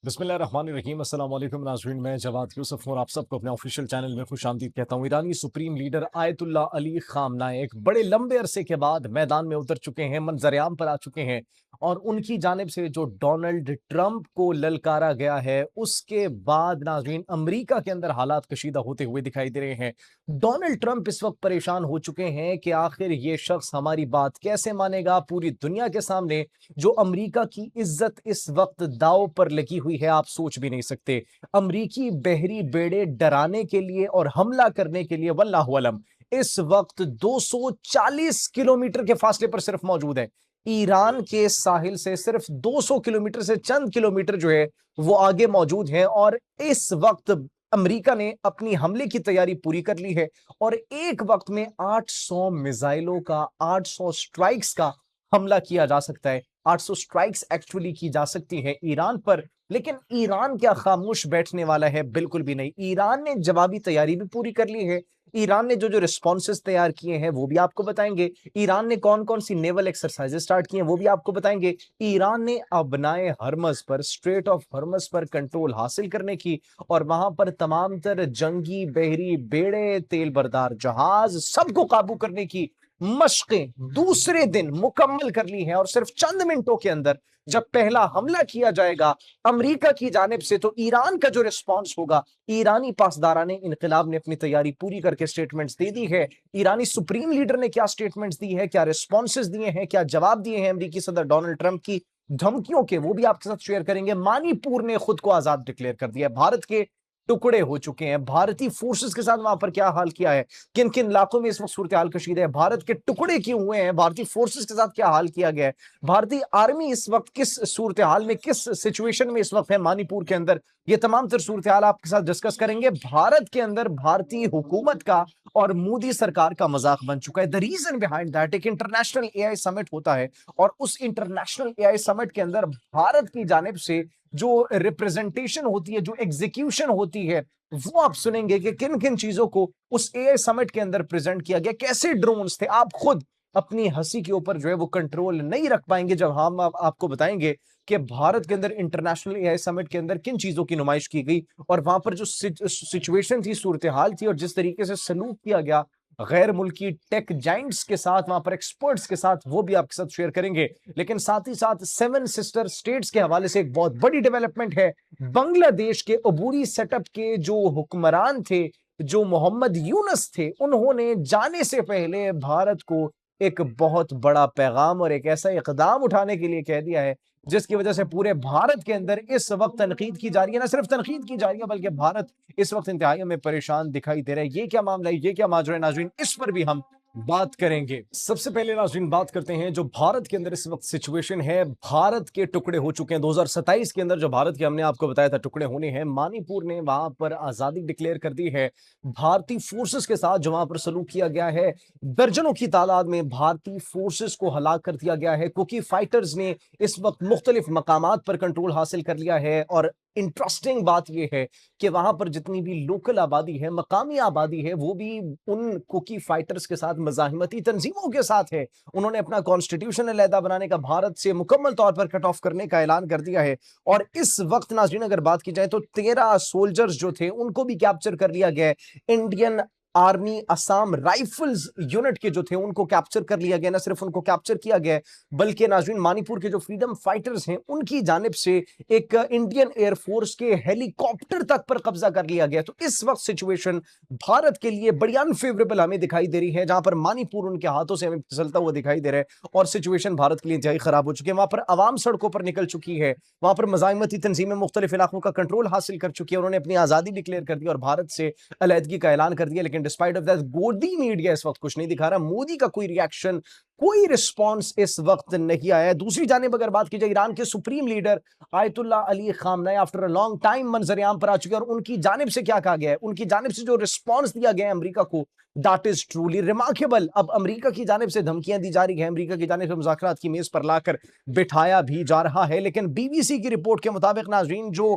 बिस्मिल्लाहिर्रहमानिर्रहीम अस्सलाम वालेकुम नाज़रीन, मैं जवाद यूसुफ और आप सबको अपने ऑफिशियल चैनल में खुशामदीद कहता हूँ। ईरानी supreme leader Ayatollah Ali Khamenei एक बड़े लंबे अरसे के बाद मैदान में उतर चुके हैं, मंजर-ए-आम पर आ चुके हैं और उनकी जानिब से जो डोनाल्ड ट्रंप को ललकारा गया है, उसके बाद नाज़रीन अमरीका के अंदर हालात कशीदा होते हुए दिखाई दे रहे हैं। डोनाल्ड ट्रंप इस वक्त परेशान हो चुके हैं कि आखिर ये शख्स हमारी बात कैसे मानेगा। पूरी दुनिया के सामने जो अमेरिका की इज्जत इस वक्त दांव पर लगी हुई है, आप सोच भी नहीं सकते। अमरीकी बहरी बेड़े डराने के लिए और हमला करने के लिए वल्लाहु अलम इस वक्त 240 किलोमीटर के फासले पर सिर्फ मौजूद है। ईरान के साहिल से सिर्फ 200 किलोमीटर से चंद किलोमीटर जो है वो आगे मौजूद है और इस वक्त अमेरिका ने अपनी हमले की तैयारी पूरी कर ली है और एक वक्त में 800 मिसाइलों का 800 स्ट्राइक्स का हमला किया जा सकता है। 800 स्ट्राइक्स एक्चुअली की जा सकती है ईरान पर, लेकिन ईरान क्या खामोश बैठने वाला है? बिल्कुल भी नहीं। ईरान ने जवाबी तैयारी भी पूरी कर ली है। ईरान ने जो जो रिस्पॉन्सेज तैयार किए हैं वो भी आपको बताएंगे। ईरान ने कौन कौन सी नेवल एक्सरसाइजेज स्टार्ट की हैं वो भी आपको बताएंगे। ईरान ने अबनाए हरमज पर, स्ट्रेट ऑफ हरमज पर कंट्रोल हासिल करने की और वहां पर तमाम तर जंगी बहरी बेड़े, तेल बरदार जहाज सबको काबू करने की मशकें दूसरे दिन मुकम्मल कर ली हैं और सिर्फ चंद मिनटों के अंदर जब पहला हमला किया जाएगा अमेरिका की जानिब से, तो ईरान का जो रिस्पांस होगा, ईरानी पासदाराने इनकलाब ने अपनी तैयारी पूरी करके स्टेटमेंट्स दे दी है। ईरानी सुप्रीम लीडर ने क्या स्टेटमेंट्स दी है, क्या रिस्पॉन्सेज दिए हैं, क्या जवाब दिए हैं अमेरिकी सदर डोनाल्ड ट्रंप की धमकियों के, वो भी आपके साथ शेयर करेंगे। मानीपुर ने खुद को आजाद डिक्लेयर कर दिया है, भारत के टुकड़े हो चुके हैं। भारतीय फोर्सेस के साथ वहां पर क्या हाल किया है, किन किन इलाकों में इस वक्त सूरत हाल कशीद है, भारत के टुकड़े क्यों हुए हैं, भारतीय फोर्सेस के साथ क्या हाल किया गया है, भारतीय आर्मी इस वक्त किस सूरत हाल में, किस सिचुएशन में इस वक्त है मानीपुर के अंदर, ये तमाम तर सूरत हाल आपके साथ डिस्कस करेंगे। भारत के अंदर भारतीय हुकूमत का और मोदी सरकार का मजाक बन चुका है। द रीजन बिहाइंड दैट, एक इंटरनेशनल एआई समिट होता है और उस इंटरनेशनल एआई समिट के अंदर भारत की जानिब से जो रिप्रेजेंटेशन होती है, जो एग्जीक्यूशन होती है, वो आप सुनेंगे कि किन किन चीजों को उस एआई समिट के अंदर प्रेजेंट किया गया, कैसे ड्रोन्स थे। आप खुद अपनी हंसी के ऊपर जो है वो कंट्रोल नहीं रख पाएंगे जब हम आपको बताएंगे कि भारत के अंदर इंटरनेशनल एआई समिट के अंदर किन चीजों की नुमाइश की गई और वहां पर जो सिचुएशन थी, सूरत हाल थी और जिस तरीके से सलूक किया गया गैर मुल्की टेक जाइंट्स के साथ, वहां पर एक्सपर्ट्स के साथ, वो भी आपके साथ शेयर करेंगे। लेकिन साथ ही साथ सेवन सिस्टर स्टेट्स के हवाले से एक बहुत बड़ी डेवलपमेंट है। बांग्लादेश के अबूरी सेटअप के जो हुक्मरान थे, जो मोहम्मद यूनस थे, उन्होंने जाने से पहले भारत को एक बहुत बड़ा पैगाम और एक ऐसा इकदाम उठाने के लिए कह दिया है जिसकी वजह से पूरे भारत के अंदर इस वक्त तनकीद की जा रही है। ना सिर्फ तनकीद की जा रही है बल्कि भारत इस वक्त इंतहाई में परेशान दिखाई दे रहा है। ये क्या मामला है, ये क्या माजरा है नाज़रीन, इस पर भी हम बात करेंगे। सबसे पहले नाज़रीन बात करते हैं जो भारत के अंदर इस वक्त सिचुएशन है। भारत के टुकड़े हो चुके हैं 2027 के अंदर, जो भारत के हमने आपको बताया था टुकड़े होने हैं। मानीपुर ने वहां पर आजादी डिक्लेयर कर दी है। भारतीय फोर्सेस के साथ जो वहां पर सलूक किया गया है, दर्जनों की तादाद में भारतीय फोर्सेस को हलाक कर दिया गया है। कुकी फाइटर्स ने इस वक्त मुख्तलिफ मकामात पर कंट्रोल हासिल कर लिया है और इंटरेस्टिंग बात यह है कि वहां पर जितनी भी लोकल आबादी है, मकामी आबादी है, वो भी उन कुकी फाइटर्स के साथ, मज़ाहिमती तंजीमों के साथ है। उन्होंने अपना कॉन्स्टिट्यूशन अलहदा बनाने का, भारत से मुकम्मल तौर पर कट ऑफ करने का ऐलान कर दिया है। और इस वक्त नाज़रीन अगर बात की जाए तो 13 सोल्जर्स जो थे उनको भी कैप्चर कर लिया गया है। Indian army Assam rifles unit के जो थे उनको कैप्चर कर लिया गया। ना सिर्फ उनको कैप्चर किया गया बल्कि नाज़रीन मानीपुर के जो फ्रीडम फाइटर्स हैं उनकी जानिब से एक इंडियन एयरफोर्स के हेलीकॉप्टर तक पर कब्जा कर लिया गया। तो इस वक्त सिचुएशन भारत के लिए बड़ी अनफेवरेबल हमें दिखाई दे रही है, जहां पर मानीपुर उनके हाथों से हमें फिसलता हुआ दिखाई दे रहा है और सिचुएशन भारत के लिए इंतहाई खराब हो चुकी है। वहां पर आवाम सड़कों पर निकल चुकी है, वहां पर मज़ाहिमती तंजीमें मुख्तलिफ इलाकों का कंट्रोल हासिल कर चुकी है, उन्होंने अपनी आज़ादी डिक्लेयर कर दी और भारत से अलहदगी का ऐलान कर दिया। लेकिन डिस्पाइट ऑफ दैट गोदी मीडिया इस वक्त कुछ नहीं दिखा रहा, मोदी का कोई रिएक्शन, कोई रिस्पांस इस वक्त नहीं आया है। दूसरी जानिब अगर बात की जाए, ईरान के supreme leader Ayatollah Ali Khamenei after a long time मंजर-ए-आम पर आ चुके हैं और उनकी जानिब से क्या कहा गया है, उनकी जानिब से जो रिस्पांस दिया गया है अमेरिका को, दैट इज ट्रूली रिमार्केबल। अब अमेरिका की जानिब से धमकियां दी जा रही है, अमेरिका की जानिब से मुज़ाकरात की मेज पर लाकर बिठाया भी जा रहा है। लेकिन बीबीसी की रिपोर्ट के मुताबिक नाज़रीन जो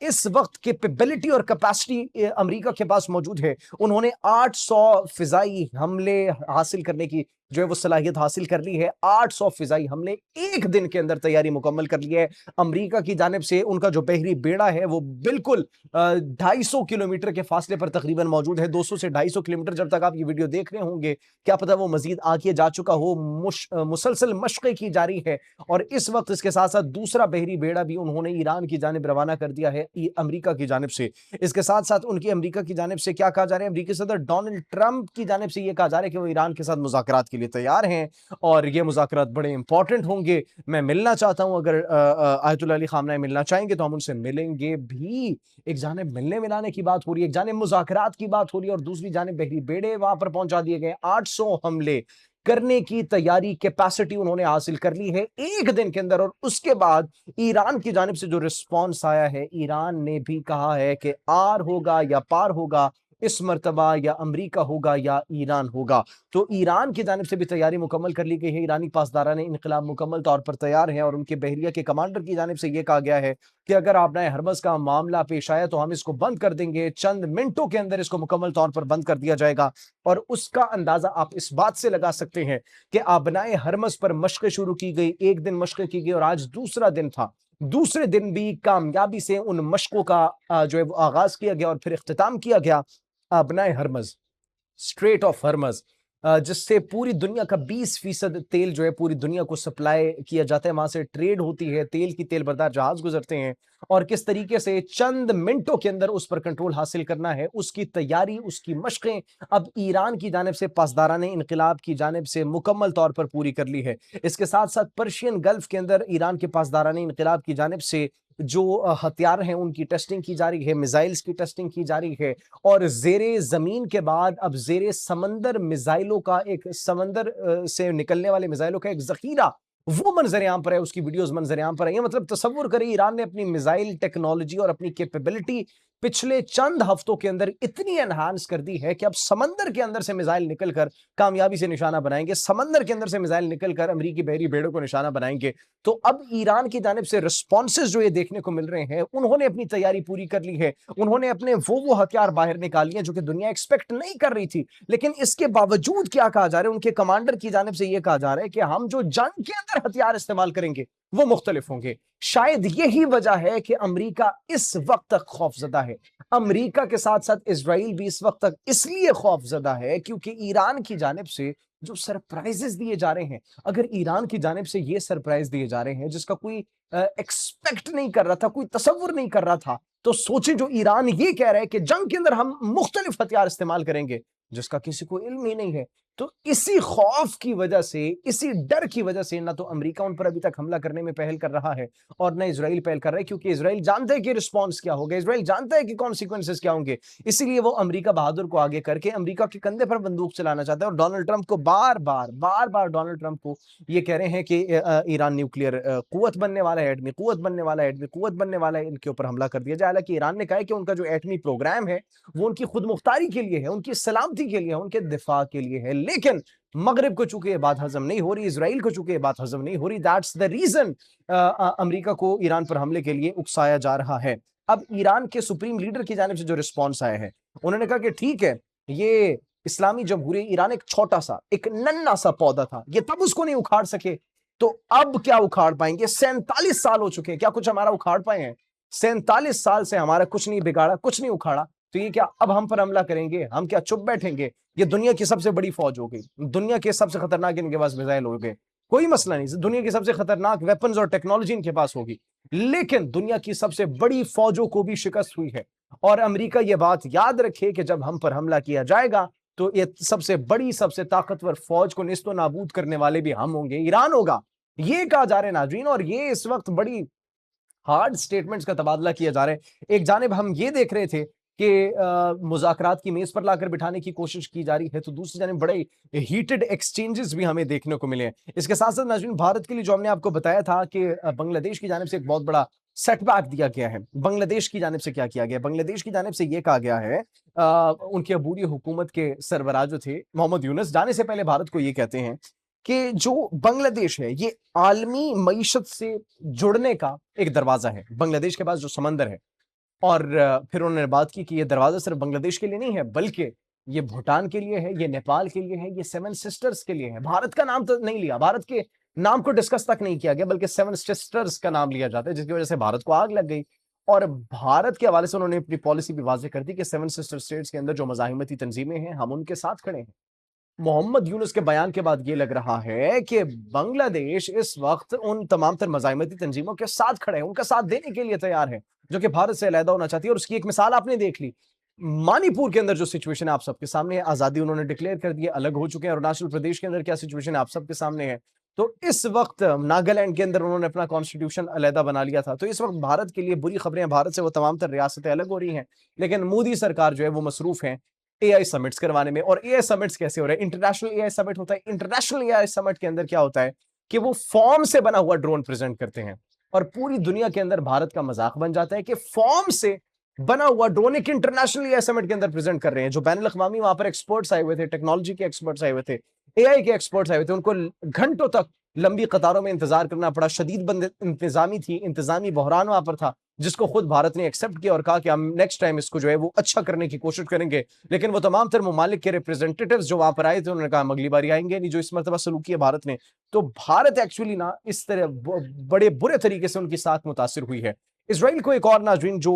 इस वक्त कैपेबिलिटी और कैपेसिटी अमेरिका के पास मौजूद है, उन्होंने 800 फिजाई हमले हासिल करने की जो है वो सलाहियत हासिल कर ली है। 800 फिजाई हमले एक दिन के अंदर तैयारी मुकम्मल कर ली है अमेरिका की जानिब से। उनका जो बहरी बेड़ा है वो बिल्कुल 250 किलोमीटर के फासले पर तकरीबन मौजूद है। 200 से 250 किलोमीटर जब तक आप ये वीडियो देख रहे होंगे, क्या पता वो मजीद आगे जा चुका हो। मुसलसल मशक़ें की जारी है और इस वक्त इसके साथ साथ दूसरा बहरी बेड़ा भी उन्होंने ईरान की जानिब रवाना कर दिया है अमेरिका की जानिब से। इसके साथ साथ उनकी अमेरिका की जानिब से क्या कहा जा रहा है, अमेरिकी सदर डोनाल्ड ट्रंप की जानिब से यह कहा जा रहा है कि वो ईरान के साथ मुज़ाकरात के लिए तैयार हैं और ये मुज़ाकरात बड़े इंपॉर्टेंट होंगे। मैं मिलना चाहता हूं, अगर आयतुल्लाह अली खामनाई मिलना चाहेंगे तो हम उनसे मिलेंगे भी। एक जानिब मिलने मिलाने की बात हो रही है, एक जानिब मुज़ाकरात की बात हो रही है और दूसरी जानिब बहरी बेड़े वहां पर पहुंचा दिए गए। 800 हमले करने की तैयारी, कैपेसिटी उन्होंने हासिल कर ली है एक दिन के अंदर। और उसके बाद ईरान की जानिब से जो रिस्पॉन्स आया है, ईरान ने भी कहा है कि आर होगा या पार होगा, इस मर्तबा या अमेरिका होगा या ईरान होगा। तो ईरान की जानिब से भी तैयारी मुकम्मल कर ली गई है। ईरानी पासदारान इनकलाब मुकम्मल तौर पर तैयार है और उनके बहरिया के कमांडर की जानिब से यह कहा गया है कि अगर आबनाए हरमज का मामला पेश आया तो हम इसको बंद कर देंगे, चंद मिनटों के अंदर इसको मुकम्मल तौर पर बंद कर दिया जाएगा। और उसका अंदाजा आप इस बात से लगा सकते हैं कि आबनाए हरमज पर मशक़ें शुरू की गई, एक दिन मशक़ें की गई और आज दूसरा दिन था। दूसरे दिन भी कामयाबी से उन मशकों का जो है वो आगाज किया गया और फिर इख्तिताम किया गया। अपनाए हरमज, स्ट्रेट ऑफ हरमज, जिससे पूरी दुनिया का 20% तेल जो है पूरी दुनिया को सप्लाई किया जाता है, वहां से ट्रेड होती है, तेल की तेल बरदार जहाज गुजरते हैं। और किस तरीके से चंद मिनटों के अंदर उस पर कंट्रोल हासिल करना है, उसकी तैयारी, उसकी मशकें अब ईरान की जानिब से पासदारान इनकलाब की जानिब से मुकम्मल तौर पर पूरी कर ली है। इसके साथ साथ पर्शियन गल्फ के अंदर ईरान के पासदारान इनकलाब की जानिब से जो हथियार हैं उनकी टेस्टिंग की जा रही है, मिसाइल्स की टेस्टिंग की जा रही है। और जेरे जमीन के बाद अब जेरे समंदर मिसाइलों का एक, समंदर से निकलने वाले मिसाइलों का एक जखीरा, वो मंजर आम पर है, उसकी वीडियोस मंजर आम पर है। मतलब तसव्वुर करें, ईरान ने अपनी मिसाइल टेक्नोलॉजी और अपनी कैपेबिलिटी पिछले चंद हफ्तों के अंदर इतनी एनहांस कर दी है कि अब समंदर के अंदर से मिसाइल निकलकर कामयाबी से निशाना बनाएंगे, समंदर के अंदर से मिसाइल निकलकर अमेरिकी बहरी बेड़ों को निशाना बनाएंगे। तो अब ईरान की जानिब से रिस्पॉन्सेज जो ये देखने को मिल रहे हैं, उन्होंने अपनी तैयारी पूरी कर ली है। उन्होंने अपने वो हथियार बाहर निकाल लिए जो कि दुनिया एक्सपेक्ट नहीं कर रही थी। लेकिन इसके बावजूद क्या कहा जा रहा है, उनके कमांडर की जानिब से यह कहा जा रहा है कि हम जो जंग के अंदर हथियार इस्तेमाल करेंगे वो मुख्तलिफ होंगे। शायद यही वजह है कि अमेरिका इस वक्त तक खौफजदा है। अमेरिका के साथ साथ इजराइल भी इस वक्त तक इसलिए खौफजदा है क्योंकि ईरान की जानिब से जो सरप्राइजेस दिए जा रहे हैं, अगर ईरान की जानिब से ये सरप्राइज दिए जा रहे हैं जिसका कोई एक्सपेक्ट नहीं कर रहा था, कोई तसव्वुर नहीं कर रहा था, तो सोचे जो ईरान ये कह रहा है कि जंग के अंदर हम मुख्तलिफ हथियार इस्तेमाल करेंगे, जिसका किसी को इल्म ही नहीं है। तो इसी खौफ की वजह से, इसी डर की वजह से ना तो अमेरिका उन पर अभी तक हमला करने में पहल कर रहा है और ना इजराइल पहल कर रहा है, क्योंकि इजराइल जानता है कि रिस्पॉन्स क्या होगा, इजराइल जानता है कि कॉन्सिक्वेंसेस क्या होंगे। इसीलिए वो अमेरिका बहादुर को आगे करके अमेरिका के कंधे पर बंदूक चलाना चाहता है और डोनाल्ड ट्रंप को बार बार डोनाल्ड ट्रंप को ये कह रहे हैं कि ईरान न्यूक्लियर कुव्वत बनने वाला है, एटमी कुव्वत बनने वाला है, एटमी कुव्वत बनने वाला है, इनके ऊपर हमला कर दिया जाए। हालांकि ईरान ने कहा है कि उनका जो एटमी प्रोग्राम है वो उनकी खुद मुख्तारी के लिए है, उनकी सलामती के लिए है, उनके दिफा के लिए है। लेकिन मगरिब को चूंकि ये बात हजम नहीं हो रही, इसराइल को चूंकि ये बात हजम नहीं हो रही, दैट्स द रीजन अमेरिका को ईरान पर हमले के लिए उकसाया जा रहा है। अब ईरान के सुप्रीम लीडर की जानिब से जो रिस्पॉन्स आया है, उन्होंने कहा कि ठीक है, ये इस्लामी जमहूरी ईरान एक छोटा सा, एक नन्ना सा पौधा था, ये तब उसको नहीं उखाड़ सके, तो अब क्या उखाड़ पाएंगे? 47 साल हो चुके हैं, क्या कुछ हमारा उखाड़ पाए हैं? 47 साल से हमारा कुछ नहीं बिगाड़ा, कुछ नहीं उखाड़ा, तो ये क्या अब हम पर हमला करेंगे? हम क्या चुप बैठेंगे? ये दुनिया की सबसे बड़ी फौज हो गई, दुनिया के सबसे खतरनाक इनके पास मिसाइल हो गए, कोई मसला नहीं, दुनिया की सबसे खतरनाक वेपन्स और टेक्नोलॉजी इनके पास होगी, लेकिन दुनिया की सबसे बड़ी फौजों को भी शिकस्त हुई है। और अमेरिका ये बात याद रखे कि जब हम पर हमला किया जाएगा तो ये सबसे बड़ी, सबसे ताकतवर फौज को निस्तो नाबूद करने वाले भी हम होंगे, ईरान होगा। ये कहा जा रहा है नाज़रीन, और ये इस वक्त बड़ी हार्ड स्टेटमेंट्स का तबादला किया जा रहा है। एक जानिब हम ये देख रहे थे कि मुज़ाकरात की मेज पर लाकर बिठाने की कोशिश की जा रही है, तो दूसरी जानिब बड़े हीटेड एक्सचेंजेस भी हमें देखने को मिले हैं। इसके साथ साथ नाज़रीन, भारत के लिए जो हमने आपको बताया था कि बांग्लादेश की जानिब से एक बहुत बड़ा सेटबैक दिया गया है। बांग्लादेश की जानिब से क्या किया गया? बांग्लादेश की जानिब से ये कहा गया है, उनके अबूरी हुकूमत के सरबराह जो थे मोहम्मद यूनुस, जाने से पहले भारत को ये कहते हैं कि जो बांग्लादेश है ये आलमी मईशत से जुड़ने का एक दरवाजा है। बांग्लादेश के पास जो समंदर है, और फिर उन्होंने बात की कि ये दरवाजा सिर्फ बांग्लादेश के लिए नहीं है, बल्कि ये भूटान के लिए है, ये नेपाल के लिए है, ये सेवन सिस्टर्स के लिए है। भारत का नाम तो नहीं लिया, भारत के नाम को डिस्कस तक नहीं किया गया, बल्कि सेवन सिस्टर्स का नाम लिया जाता है, जिसकी वजह से भारत को आग लग गई। और भारत के हवाले से उन्होंने अपनी पॉलिसी भी वाज़ेह कर दी कि सेवन सिस्टर स्टेट्स के अंदर जो मज़ाहिमती तंजीमें हैं, हम उनके साथ खड़े हैं। मोहम्मद यूनुस के बयान के बाद ये लग रहा है कि बांग्लादेश इस वक्त उन तमाम तर मज़ाहिमती तंजीमों के साथ खड़े हैं, उनका साथ देने के लिए तैयार है, जो कि भारत से अलहदा होना चाहती है। और उसकी एक मिसाल आपने देख ली, मणिपुर के अंदर जो सिचुएशन है आप सबके सामने है, आज़ादी उन्होंने डिक्लेयर कर दी है, अलग हो चुके हैं। अरुणाचल प्रदेश के अंदर क्या सिचुएशन है आप सबके सामने है। तो इस वक्त नागालैंड के अंदर उन्होंने अपना कॉन्स्टिट्यूशन अलहदा बना लिया था। तो इस वक्त भारत के लिए बुरी खबरें हैं, भारत से वो तमाम तर रियासतें अलग हो रही हैं, लेकिन मोदी सरकार जो है वो मसरूफ है एआई समिट्स करवाने में। और एआई समिट्स कैसे हो रहे हैं? इंटरनेशनल एआई समिट होता है। इंटरनेशनल एआई समिट के अंदर क्या होता है कि वो फॉर्म से बना हुआ ड्रोन प्रेजेंट करते हैं, और पूरी दुनिया के अंदर भारत का मजाक बन जाता है कि फॉर्म से बना हुआ ड्रोन एक इंटरनेशनल एआई समिट के अंदर प्रेजेंट कर रहे हैं। जो बैनुल अक़वामी वहां पर एक्सपर्ट्स आए हुए थे, टेक्नोलॉजी के एक्सपर्ट्स आए हुए थे, एआई के एक्सपर्ट्स आए हुए थे, उनको घंटों तक लंबी कतारों में इंतजार करना पड़ा। शदीद बंद इंतजामी थी, इंतजामी बहरान वहां पर था, जिसको खुद भारत ने एक्सेप्ट किया और कहा कि हम नेक्स्ट टाइम इसको जो है वो अच्छा करने की कोशिश करेंगे। लेकिन वो तमाम तर ममालिक के रिप्रेजेंटेटिव्स जो वहां पर आए थे, उन्होंने कहा हम अगली बार आएंगे नहीं, जो इस मरतबा सलूक किया भारत ने। तो भारत एक्चुअली ना इस तरह बड़े बुरे तरीके से उनकी साथ मुतासिर हुई है। इसराइल को एक और नाज़रीन जो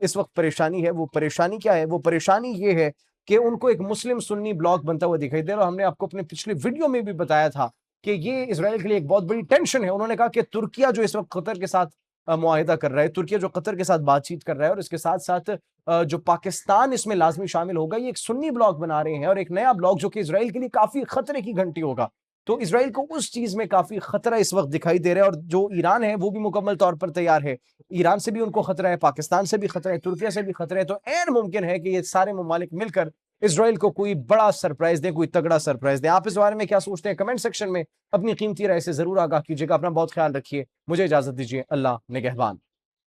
इस वक्त परेशानी है, वो परेशानी क्या है? वो परेशानी ये है कि उनको एक मुस्लिम सुन्नी ब्लॉक बनता हुआ दिखाई दे रहा है। हमने आपको अपने पिछले वीडियो में भी बताया था कि ये इसराइल के लिए एक बहुत बड़ी टेंशन है। उन्होंने कहा कि तुर्किया जो इस वक्त कतर के साथ मुआहिदा कर रहा है, तुर्किया जो कतर के साथ बातचीत कर रहा है, और इसके साथ साथ जो पाकिस्तान इसमें लाजमी शामिल होगा, ये एक सुन्नी ब्लॉक बना रहे हैं, और एक नया ब्लॉक जो कि इसराइल के लिए काफी खतरे की घंटी होगा। तो इसराइल को उस चीज में काफी खतरा इस वक्त दिखाई दे रहा है। और जो ईरान है वो भी मुकम्मल तौर पर तैयार है। ईरान से भी उनको खतरा है, पाकिस्तान से भी खतरा है, तुर्किया से भी खतरा है। तो ऐन मुमकिन है कि ये सारे ममालिक मिलकर इसराइल को कोई बड़ा सरप्राइज दें, कोई तगड़ा सरप्राइज दें। आप इस बारे में क्या सोचते हैं? कमेंट सेक्शन में अपनी कीमती राय से जरूर आगाह कीजिएगा। अपना बहुत ख्याल रखिए। मुझे इजाजत दीजिए। अल्लाह निगहबान।